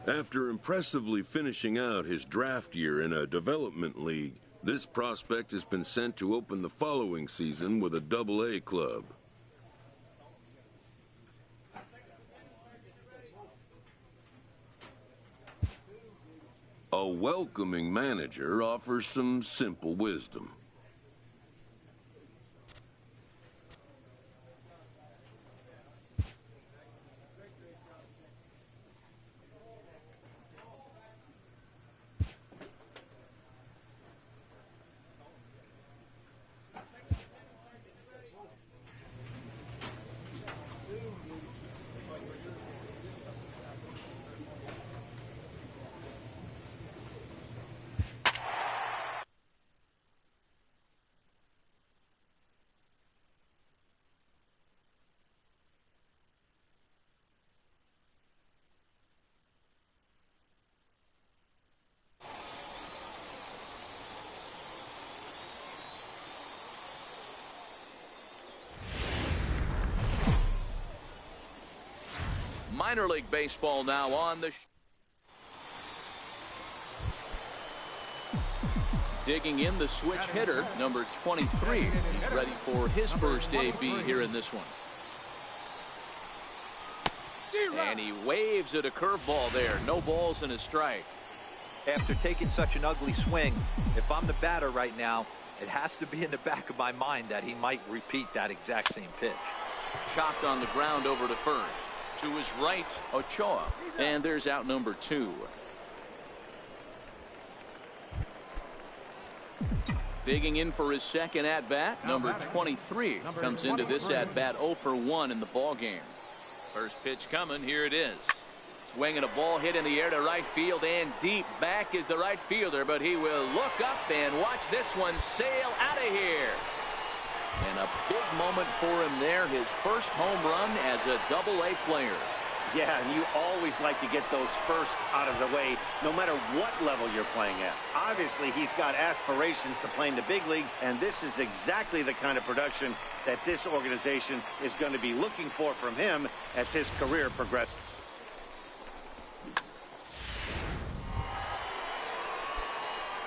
After impressively finishing out his draft year in a development league, this prospect has been sent to open the following season with a Double-A club. A welcoming manager offers some simple wisdom. Minor League Baseball now on the digging in the switch hitter, number 23. He's ready for his first AB here in this one. And he waves at a curveball there. No balls and a strike. After taking such an ugly swing, if I'm the batter right now, it has to be in the back of my mind that he might repeat that exact same pitch. Chopped on the ground over to first. To his right, Ochoa. And there's out number 2. Digging in for his second at-bat, number 23 comes into this at-bat 0 for 1 in the ball game. First pitch coming, here it is. Swinging a ball hit in the air to right field and deep. Back is the right fielder, but he will look up and watch this one sail out of here. And a big moment for him there, his first home run as a Double-A player. Yeah, and you always like to get those first out of the way, no matter what level you're playing at. Obviously, he's got aspirations to play in the big leagues, and this is exactly the kind of production that this organization is going to be looking for from him as his career progresses.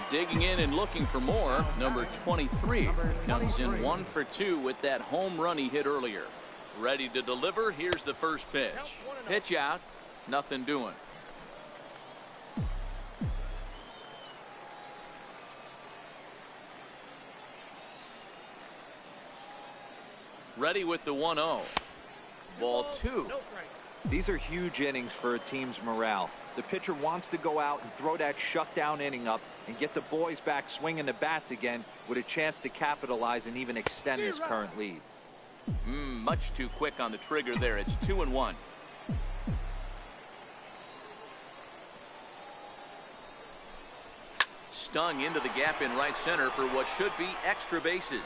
Digging in and looking for more, number 23 comes in 1 for 2 with that home run he hit earlier. Ready to deliver. Here's the first pitch. Pitch out. Nothing doing. Ready with the 1-0. Ball 2. These are huge innings for a team's morale. The pitcher wants to go out and throw that shutdown inning up and get the boys back swinging the bats again with a chance to capitalize and even extend this current lead. Much too quick on the trigger there. It's 2-1. Stung into the gap in right center for what should be extra bases.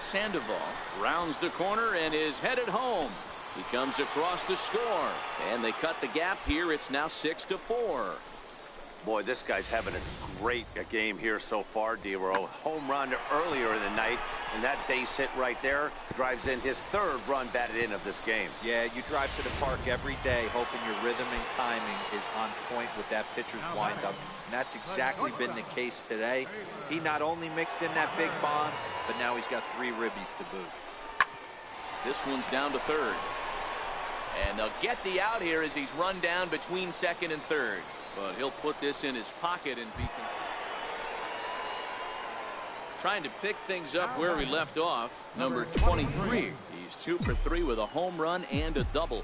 Sandoval rounds the corner and is headed home. He comes across to score, and they cut the gap here. It's now 6-4. Boy, this guy's having a great game here so far, D-Row. Home run earlier in the night, and that base hit right there drives in his third run batted in of this game. Yeah, you drive to the park every day hoping your rhythm and timing is on point with that pitcher's windup, and that's exactly been the case today. He not only mixed in that big bomb, but now he's got 3 ribbies to boot. This one's down to third. And they'll get the out here as he's run down between second and third. But he'll put this in his pocket and be trying to pick things up where we left off. Number 23. He's 2 for 3 with a home run and a double.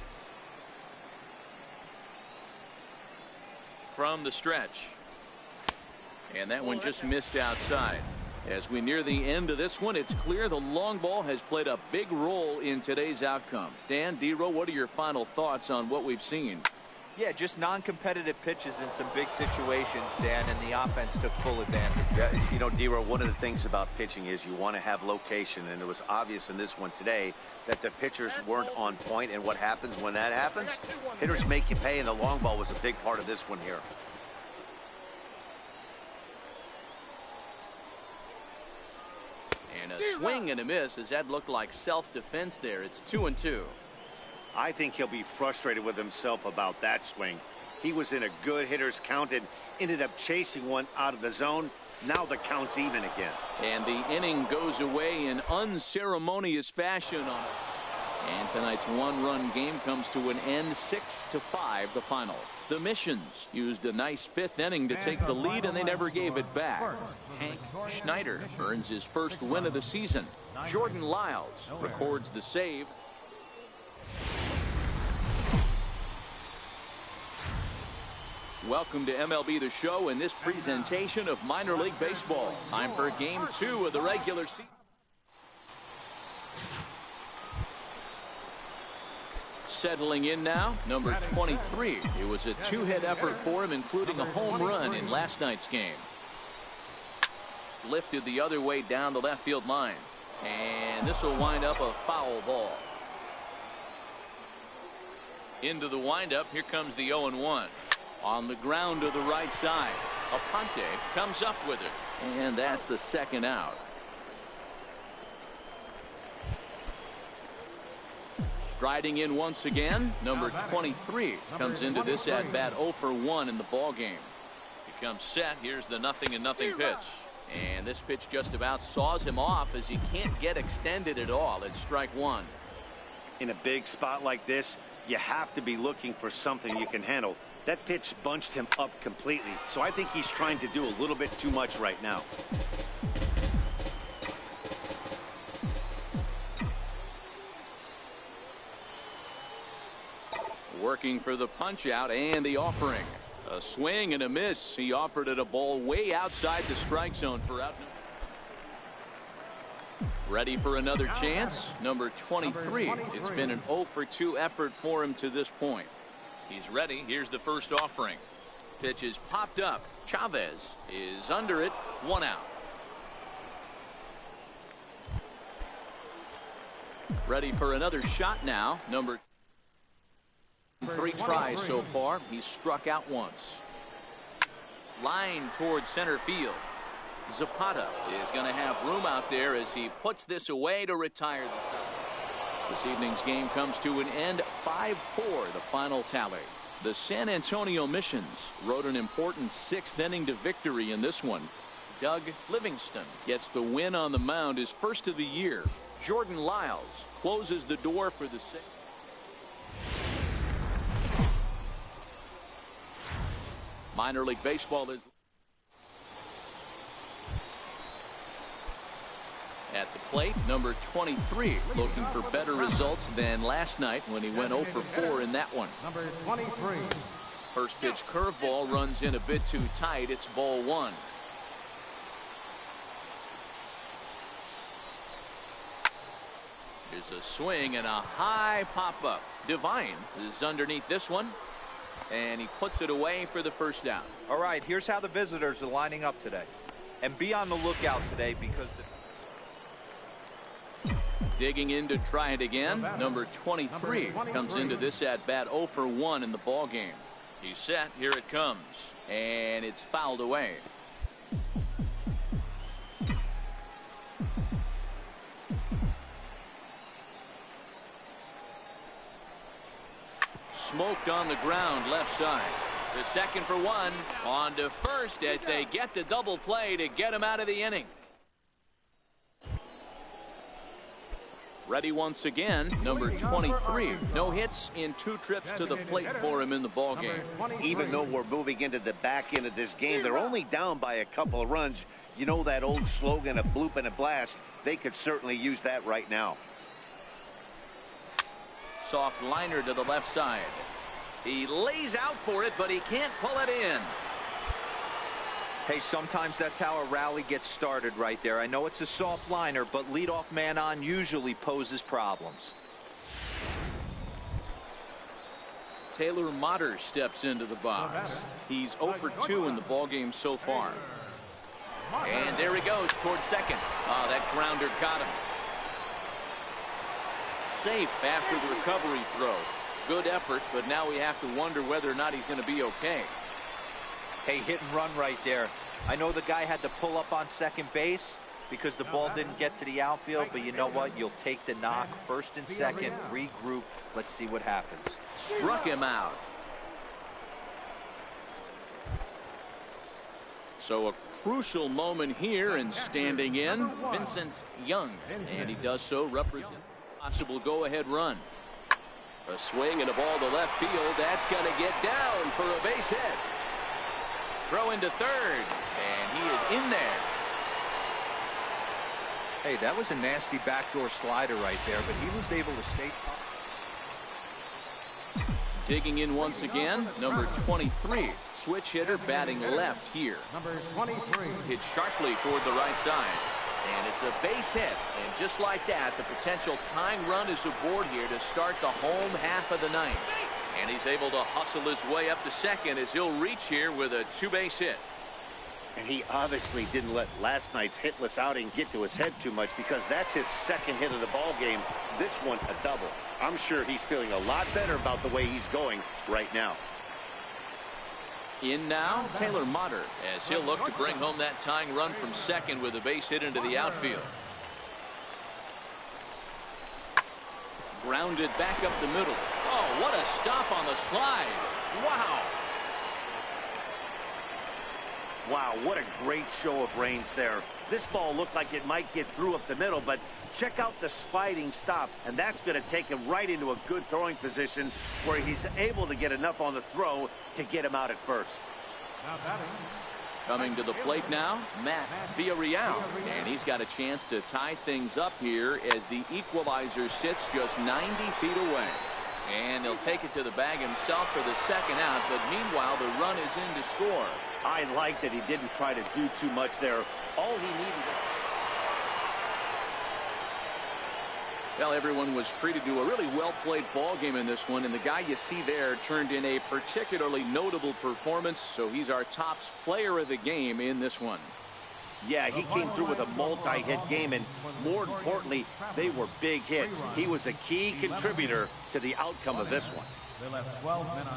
From the stretch. And that one just missed outside. As we near the end of this one, it's clear the long ball has played a big role in today's outcome. Dan, D-Row, what are your final thoughts on what we've seen? Yeah, just non-competitive pitches in some big situations, Dan, and the offense took full advantage. Yeah, you know, D-Row, one of the things about pitching is you want to have location, and it was obvious in this one today that the pitchers weren't on point, and what happens when that happens? Hitters make you pay, and the long ball was a big part of this one here. And a swing and a miss as that looked like self-defense there. It's 2-2. I think he'll be frustrated with himself about that swing. He was in a good hitter's count and ended up chasing one out of the zone. Now the count's even again. And the inning goes away in unceremonious fashion on it. And tonight's one-run game comes to an end, 6-5 the final. The Missions used a nice fifth inning to take the lead, and they never gave it back. Hank Schneider earns his first win of the season. Jordan Lyles records the save. Welcome to MLB The Show and this presentation of minor league baseball. Time for game 2 of the regular season. Settling in now, number 23. It was a two-hit effort for him, including a home run in last night's game. Lifted the other way down the left field line. And this will wind up a foul ball. Into the windup, here comes the 0-1. On the ground to the right side. Aponte comes up with it. And that's the second out. Striding in once again, number 23 comes into this at bat 0 for 1 in the ball game. He comes set. Here's the 0-0 pitch. And this pitch just about saws him off as he can't get extended at all. It's strike one. In a big spot like this, you have to be looking for something you can handle. That pitch bunched him up completely, so I think he's trying to do a little bit too much right now. Working for the punch out and the offering. A swing and a miss. He offered it a ball way outside the strike zone for out. Ready for another chance. Number 23. It's been an 0 for 2 effort for him to this point. He's ready. Here's the first offering. Pitch is popped up. Chavez is under it. 1 out. Ready for another shot now. Number 3 tries so far. He's struck out once. Line towards center field. Zapata is going to have room out there as he puts this away to retire the side. This evening's game comes to an end, 5-4 the final tally. The San Antonio Missions rode an important 6th inning to victory in this one. Doug Livingston gets the win on the mound, his first of the year. Jordan Lyles closes the door for the 6th. Minor League Baseball is at the plate. Number 23 looking for better results than last night when he went 0 for 4 in that one. Number 23. First pitch curveball runs in a bit too tight. It's ball 1. Here's a swing and a high pop up. Devine is underneath this one. And he puts it away for the first down. All right, here's how the visitors are lining up today. And be on the lookout today because digging in to try it again. Number 23 comes into this at bat 0 for 1 in the ball game. He's set. Here it comes. And it's fouled away. Smoked on the ground left side. The second for 1. On to first as they get the double play to get him out of the inning. Ready once again, number 23. No hits in 2 trips to the plate for him in the ball game. Even though we're moving into the back end of this game, they're only down by a couple of runs. You know that old slogan, a bloop and a blast. They could certainly use that right now. Soft liner to the left side. He lays out for it, but he can't pull it in. hey, sometimes that's how a rally gets started right there. I know it's a soft liner, but leadoff man on usually poses problems. Taylor Motter steps into the box. He's 0 for 2 in the ballgame so far. And there he goes towards second. Oh, that grounder got him. Safe after the recovery throw. Good effort, but now we have to wonder whether or not he's going to be okay. Hey, hit and run right there. I know the guy had to pull up on second base, because the ball didn't get to the outfield, but you know what? You'll take the knock. First and second, regroup. Let's see what happens. Struck him out. So a crucial moment here, and standing in, Vincent Young. And he does so represent possible go-ahead run. A swing and a ball to left field. That's going to get down for a base hit. Throw into third, and he is in there. Hey, that was a nasty backdoor slider right there, but he was able to stay. Digging in once again, number 23. Switch hitter batting left here. Number 23. Hit sharply toward the right side. And it's a base hit. And just like that, the potential tying run is aboard here to start the home half of the ninth. And he's able to hustle his way up to second as he'll reach here with a two-base hit. And he obviously didn't let last night's hitless outing get to his head too much, because that's his second hit of the ball game. This one a double. I'm sure he's feeling a lot better about the way he's going right now. In now, Taylor Motter, as he'll look to bring home that tying run from second with a base hit into the outfield. Grounded back up the middle. Oh, what a stop on the slide. Wow. Wow, what a great show of range there. This ball looked like it might get through up the middle, but check out the sliding stop, and that's going to take him right into a good throwing position where he's able to get enough on the throw to get him out at first. Coming to the plate now, Matt Villarreal, and he's got a chance to tie things up here as the equalizer sits just 90 feet away. And he'll take it to the bag himself for the second out, but meanwhile the run is in to score. I like that he didn't try to do too much there. All he needed. Well, everyone was treated to a really well-played ball game in this one, and the guy you see there turned in a particularly notable performance, so he's our top player of the game in this one. Yeah, he came through with a multi-hit game, and more importantly, they were big hits. He was a key contributor to the outcome of this one.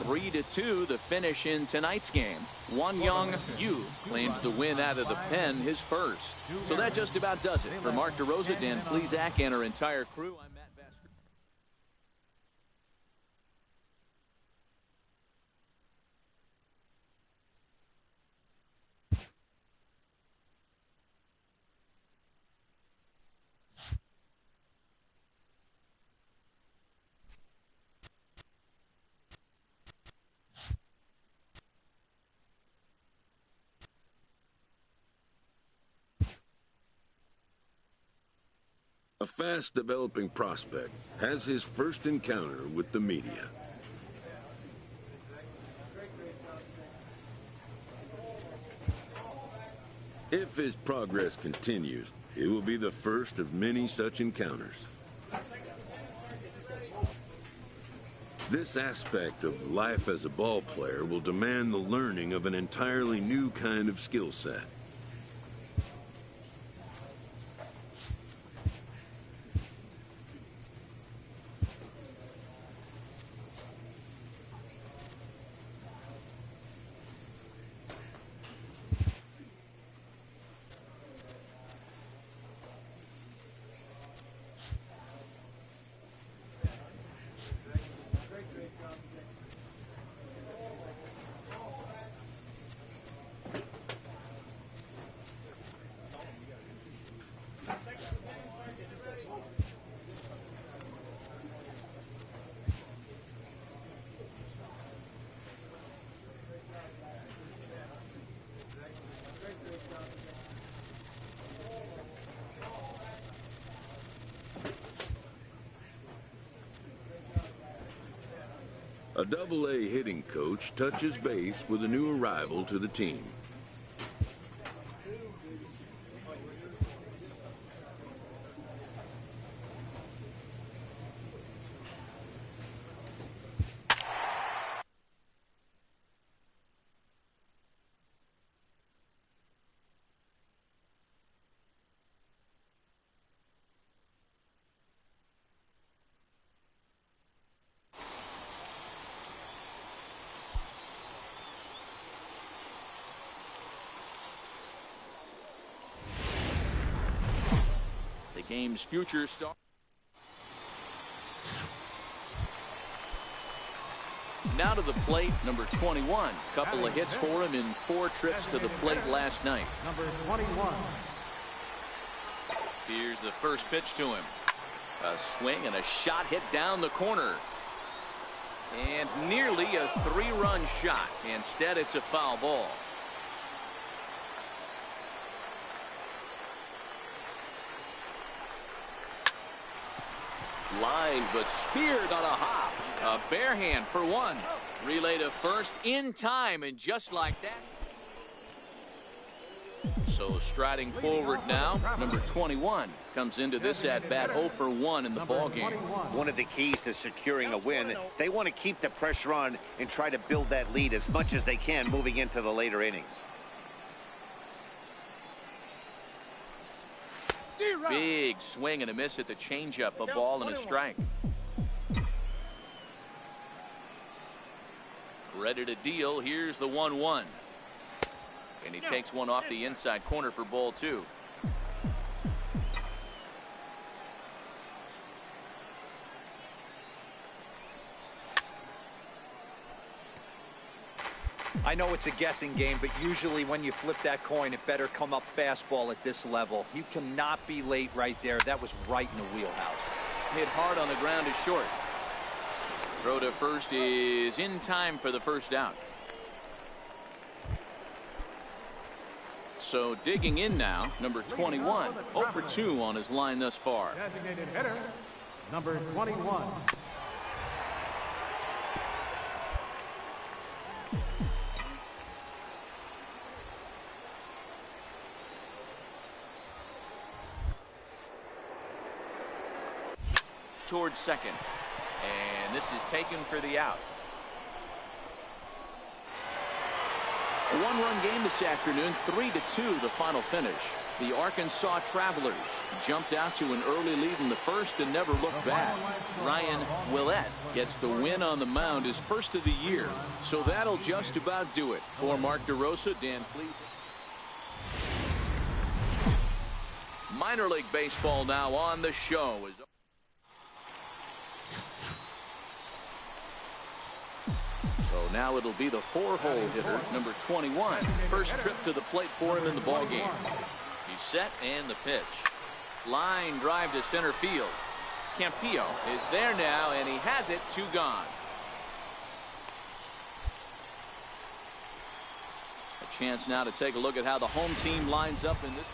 3-2 the finish in tonight's game. Won-Young Yu claims the win out of the pen, his first. So that just about does it. For Mark DeRosa, Dan Plesac, and our entire crew, I'm Matt Vasker. A fast-developing prospect has his first encounter with the media. If his progress continues, it will be the first of many such encounters. This aspect of life as a ball player will demand the learning of an entirely new kind of skill set. A Double-A hitting coach touches base with a new arrival to the team. Game's future star. Now to the plate, number 21. Couple of hits for him in 4 trips to the plate last night. Number 21. Here's the first pitch to him. A swing and a shot hit down the corner. And nearly a 3-run shot. Instead, it's a foul ball. Line, but speared on a hop. A bare hand for 1. Relay to first in time, and just like that. So striding forward now, number 21 comes into this at bat 0 for 1 in the ball game. One of the keys to securing a win, they want to keep the pressure on and try to build that lead as much as they can moving into the later innings. Big swing and a miss at the changeup, a ball and a strike. Ready to deal. Here's the 1-1. And he takes one off the inside corner for ball 2. I know it's a guessing game, but usually when you flip that coin, it better come up fastball at this level. You cannot be late right there. That was right in the wheelhouse. Hit hard on the ground is short. Throw to first is in time for the first out. So digging in now, number 21, 0 for 2 on his line thus far. Designated hitter, number 21. Towards second. And this is taken for the out. A 1-run game this afternoon, 3-2 the final finish. The Arkansas Travelers jumped out to an early lead in the first and never looked back. Ryan Willett gets the win on the mound, his first of the year. So that'll just about do it. For Mark DeRosa, Dan, please. Minor League Baseball now on the show. So now it'll be the 4-hole hitter, number 21. First trip to the plate for him in the ballgame. He's set and the pitch. Line drive to center field. Campillo is there now, and he has it. 2 gone. A chance now to take a look at how the home team lines up in this.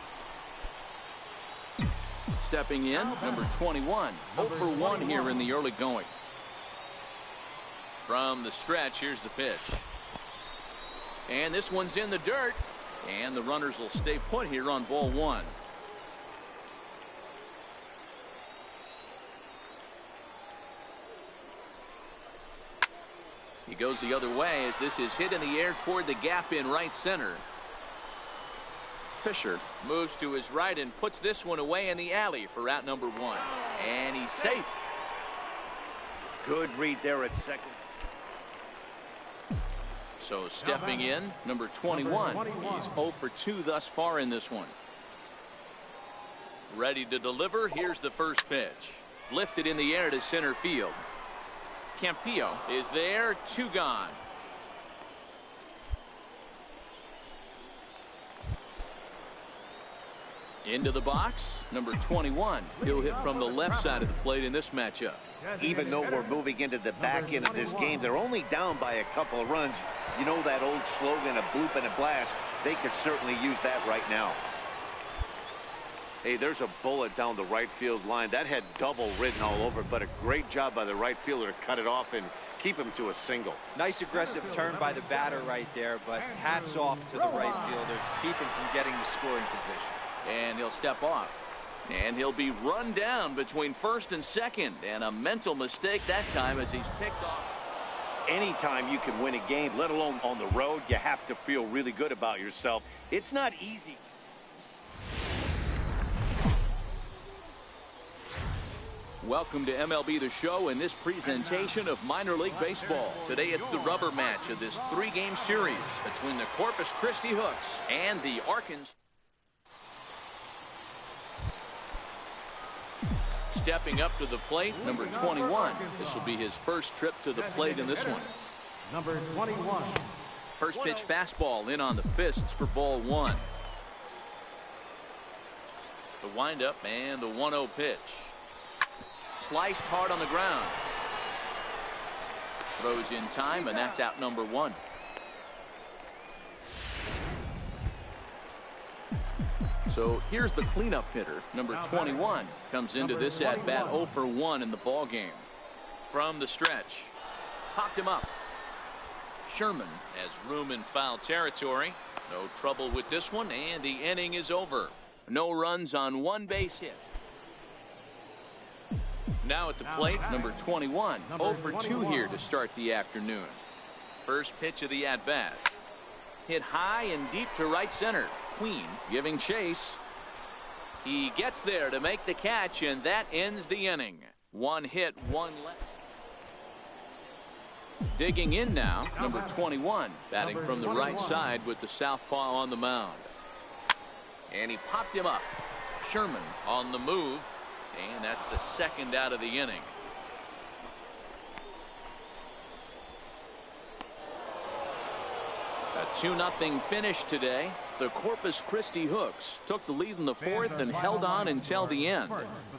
Stepping in, number 21. 0 for 1 here in the early going. From the stretch, here's the pitch. And this one's in the dirt. And the runners will stay put here on ball 1. He goes the other way as this is hit in the air toward the gap in right center. Fisher moves to his right and puts this one away in the alley for out number 1. And he's safe. Good read there at second. So stepping in, number 21. He's 0 for 2 thus far in this one. Ready to deliver. Here's the first pitch. Lifted in the air to center field. Campillo is there. 2 gone. Into the box, number 21. He'll hit from the left side of the plate in this matchup. Even though we're moving into the back end of this game, they're only down by a couple of runs. You know that old slogan, a bloop and a blast. They could certainly use that right now. Hey, there's a bullet down the right field line. That had double written all over, but a great job by the right fielder to cut it off and keep him to a single. Nice aggressive turn by the batter right there, but hats off to the right fielder to keep him from getting the scoring position. And he'll step off. And he'll be run down between first and second. And a mental mistake that time as he's picked off. Anytime you can win a game, let alone on the road, you have to feel really good about yourself. It's not easy. Welcome to MLB The Show and this presentation of minor league baseball. Today it's the rubber match of this 3-game series between the Corpus Christi Hooks and the Arkansas. Stepping up to the plate, number 21. This will be his first trip to the plate in this one. Number 21. First pitch fastball in on the fists for ball one. The windup and the 1-0 pitch. Sliced hard on the ground. Throws in time, and that's out number one. So here's the cleanup hitter, number 21, comes into this at bat 0 for 1 in the ball game. From the stretch, popped him up. Sherman has room in foul territory. No trouble with this one, and the inning is over. No runs on one base hit. Now at the plate, number 21, 0 for 2 here to start the afternoon. First pitch of the at bat. Hit high and deep to right center. Queen giving chase. He gets there to make the catch, and that ends the inning. One hit, one left. Digging in now, number 21, batting from the right side with the southpaw on the mound. And he popped him up. Sherman on the move, and that's the second out of the inning. A 2-0 finish today. The Corpus Christi Hooks took the lead in the fourth and held on until the end.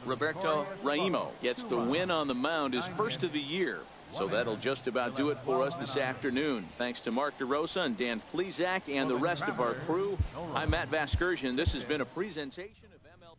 Roberto Raimo gets the win on the mound, his first of the year. So that'll just about do it for us this afternoon. Thanks to Mark DeRosa and Dan Plesac and the rest of our crew. I'm Matt Vasgersian. This has been a presentation of MLB.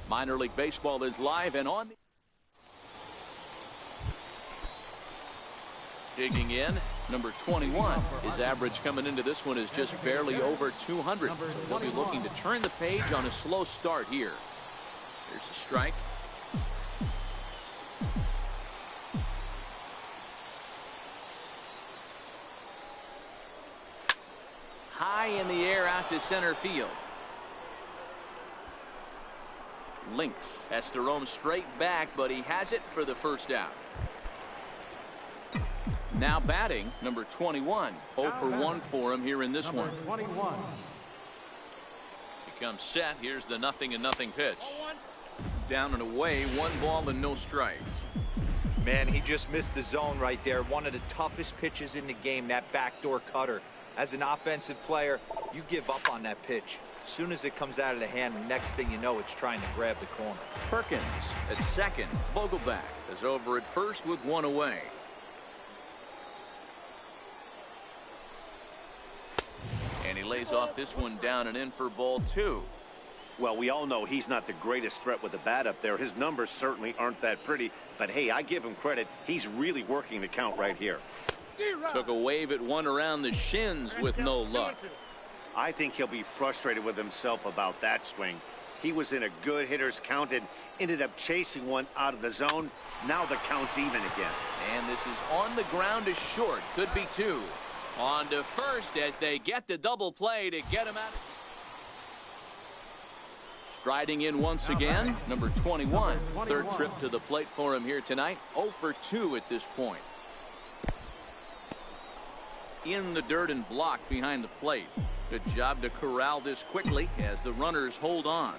Minor League Baseball is live and on. Digging in, number 21. His average coming into this one is just barely over 200. So he'll be looking to turn the page on a slow start here. Here's a strike. High in the air out to center field. Links has to roam straight back, but he has it for the first out. Now batting, number 21. 0 for 1 for him here in this one. 21. He comes set. Here's the 0-0 pitch. Down and away, 1 ball and no strikes. Man, he just missed the zone right there. One of the toughest pitches in the game, that backdoor cutter. As an offensive player, you give up on that pitch. As soon as it comes out of the hand, the next thing you know, it's trying to grab the corner. Perkins at second. Vogelback is over at first with 1 away. And he lays off this one down and in for ball 2. Well, we all know he's not the greatest threat with the bat up there. His numbers certainly aren't that pretty. But, hey, I give him credit. He's really working the count right here. Took a wave at one around the shins with no luck. I think he'll be frustrated with himself about that swing. He was in a good hitter's count and ended up chasing one out of the zone. Now the count's even again. And this is on the ground to short. Could be 2. On to first as they get the double play to get him out. Striding in once again, number 21. Third trip to the plate for him here tonight. 0 for 2 at this point. in the dirt and blocked behind the plate. Good job to corral this quickly as the runners hold on.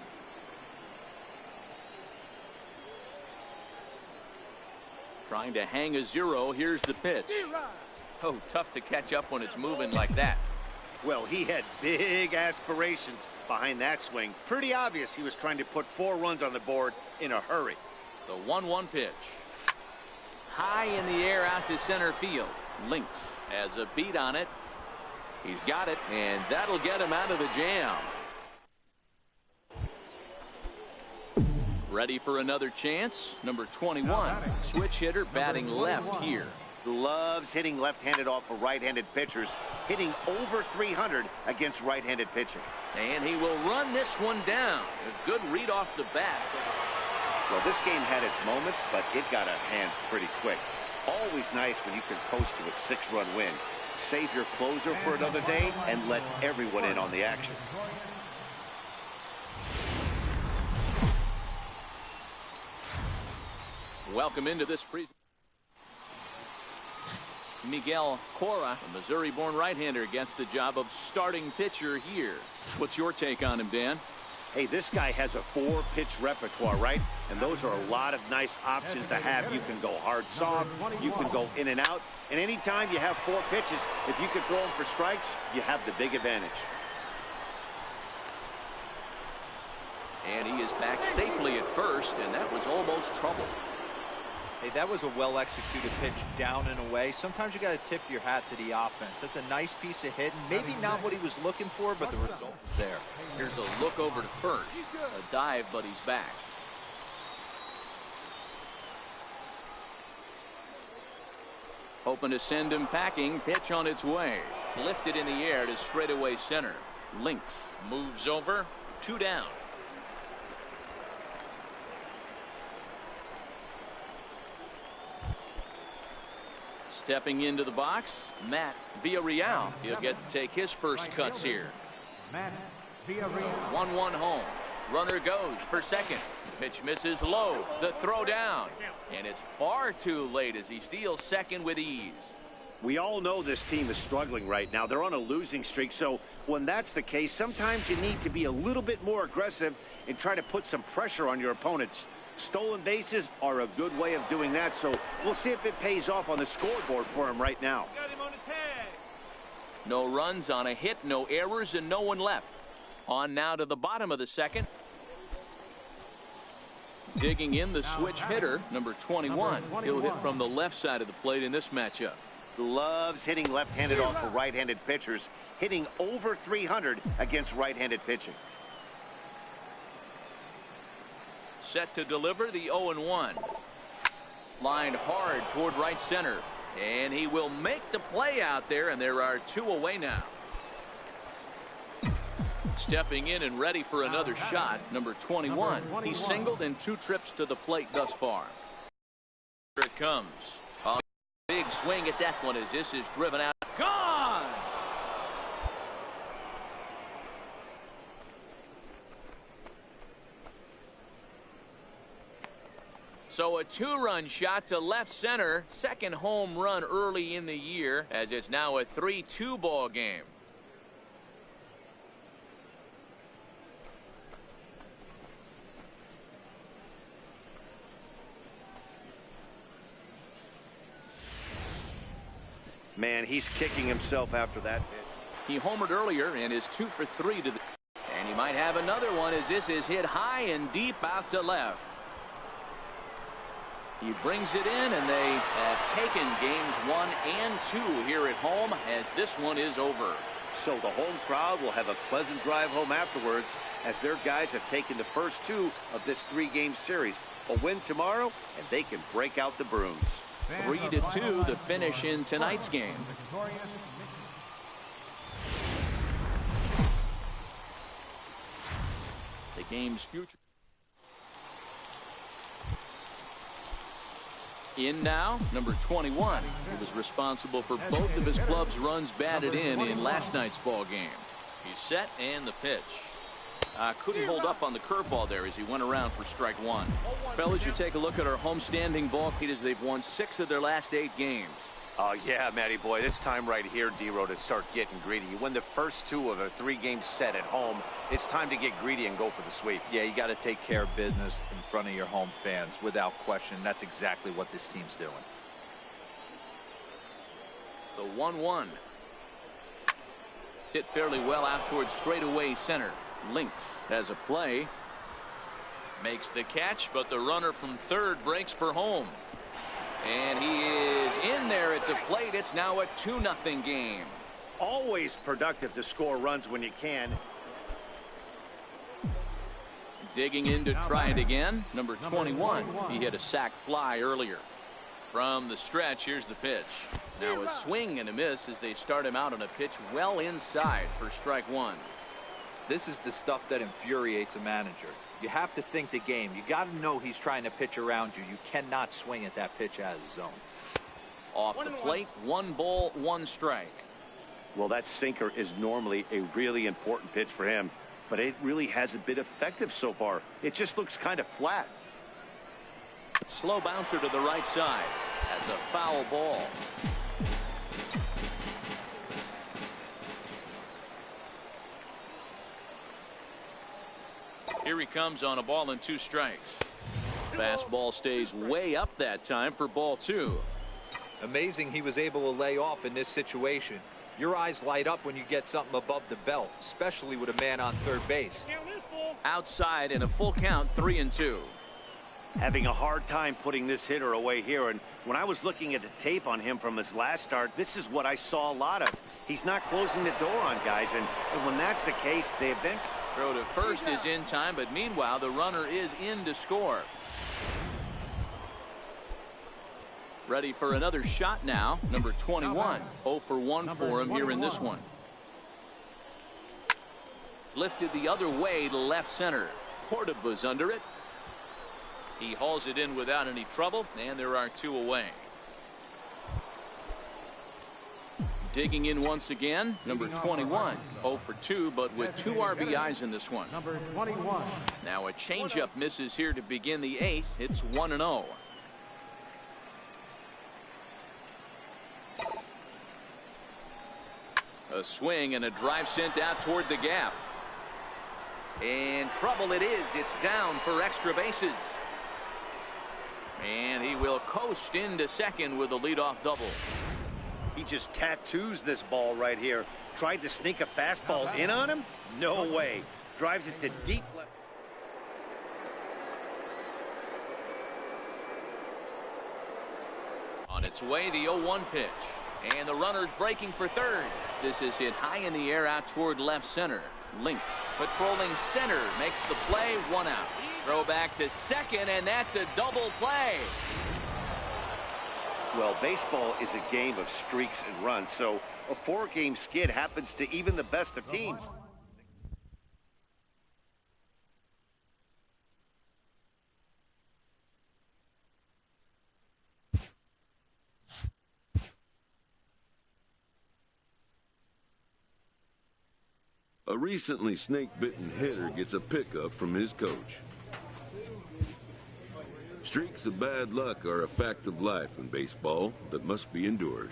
Trying to hang a 0. Here's the pitch. Oh, tough to catch up when it's moving like that. Well, he had big aspirations behind that swing. Pretty obvious he was trying to put 4 runs on the board in a hurry. The 1-1 pitch. High in the air out to center field. Links has a beat on it. He's got it, and that'll get him out of the jam. Ready for another chance. Number 21, switch hitter, batting left here. Loves hitting left-handed off of right-handed pitchers, hitting over 300 against right-handed pitching. And he will run this one down. A good read off the bat. Well, this game had its moments, but it got out of hand pretty quick. Always nice when you can coast to a 6-run win. Save your closer for another day and let everyone in on the action. Welcome into this presentation. Miguel Cora, a Missouri-born right-hander, gets the job of starting pitcher here. What's your take on him, Dan? Hey, this guy has a 4-pitch repertoire, right? And those are a lot of nice options to have. You can go hard soft, you can go in and out. And anytime you have 4 pitches, if you can throw them for strikes, you have the big advantage. And he is back safely at first, and that was almost trouble. Hey, that was a well-executed pitch down and away. Sometimes you got to tip your hat to the offense. That's a nice piece of hitting. Maybe not what he was looking for, but the result is there. Here's a look over to first. A dive, but he's back. Hoping to send him packing. Pitch on its way. Lifted in the air to straightaway center. Links moves over. 2 down. Stepping into the box, Matt Villarreal. He'll get to take his first cuts here. 1-1 home. Runner goes for second. Pitch misses low. The throw down. And it's far too late as he steals second with ease. We all know this team is struggling right now. They're on a losing streak, so when that's the case, sometimes you need to be a little bit more aggressive and try to put some pressure on your opponents. Stolen bases are a good way of doing that, so we'll see if it pays off on the scoreboard for him right now. No runs on a hit, no errors, and no one left. On now to the bottom of the second. Digging in the switch hitter, number 21. He'll hit from the left side of the plate in this matchup. Loves hitting left-handed off of right-handed pitchers, hitting over 300 against right-handed pitching. Set to deliver the 0-1. Lined hard toward right center. And he will make the play out there, and there are 2 away now. Stepping in and ready for another shot, number 21. He's singled in 2 trips to the plate thus far. Here it comes. A big swing at that one as this is driven out. Gone! So a 2-run shot to left center. Second home run early in the year as it's now a 3-2 ball game. Man, he's kicking himself after that hit. He homered earlier and is 2 for 3 to the. And he might have another one as this is hit high and deep out to left. He brings it in, and they have taken games 1 and 2 here at home as this one is over. So the home crowd will have a pleasant drive home afterwards as their guys have taken the first 2 of this 3-game series. A win tomorrow, and they can break out the brooms. 3-2 the finish in tonight's game. The game's future. In now, number 21. He was responsible for both of his club's runs batted in last night's ball game. He's set and the pitch. Couldn't hold up on the curveball there as he went around for strike 1. Fellas, you take a look at our home standing ball, Pete, as they've won 6 of their last 8 games. Oh, yeah, Matty boy. This time right here, D-Row, to start getting greedy. You win the first 2 of a 3-game set at home. It's time to get greedy and go for the sweep. Yeah, you got to take care of business in front of your home fans, without question. That's exactly what this team's doing. The 1-1. Hit fairly well out towards straightaway center. Links has a play. Makes the catch, but the runner from third breaks for home. And he is in there at the plate. It's now a 2-0 game. Always productive to score runs when you can. Digging in to try it again. Number 21. He hit a sac fly earlier. From the stretch, here's the pitch. Now a swing and a miss as they start him out on a pitch well inside for strike 1. This is the stuff that infuriates a manager. You have to think the game. You got to know he's trying to pitch around you. You cannot swing at that pitch out of the zone. Off the plate, 1 ball, 1 strike. Well, that sinker is normally a really important pitch for him, but it really hasn't been effective so far. It just looks kind of flat. Slow bouncer to the right side. That's a foul ball. Here he comes on a ball and 2 strikes. Fastball stays way up that time for ball 2. Amazing he was able to lay off in this situation. Your eyes light up when you get something above the belt, especially with a man on third base. Outside in a full count, 3-2. Having a hard time putting this hitter away here, and when I was looking at the tape on him from his last start, this is what I saw a lot of. He's not closing the door on guys, and when that's the case, they eventually... Throw to first is in time, but meanwhile the runner is in to score. Ready for another shot now. Number 21. 0 for 1 for him here in this one. Lifted the other way to left center. Cordova's under it. He hauls it in without any trouble, and there are 2 away. Digging in once again, number 21. 0 for 2, but with 2 RBIs in this one. Number 21. Now a changeup misses here to begin the 8th. It's 1-0. A swing and a drive sent out toward the gap. And trouble it is. It's down for extra bases. And he will coast into second with a leadoff double. He just tattoos this ball right here. Tried to sneak a fastball in on him? No way. Drives it to deep left. On its way, the 0-1 pitch. And the runner's breaking for third. This is hit high in the air out toward left center. Links patrolling center makes the play. 1 out. Throw back to second, and that's a double play. Well, baseball is a game of streaks and runs, so a 4-game skid happens to even the best of teams. A recently snake-bitten hitter gets a pickup from his coach. Streaks of bad luck are a fact of life in baseball that must be endured.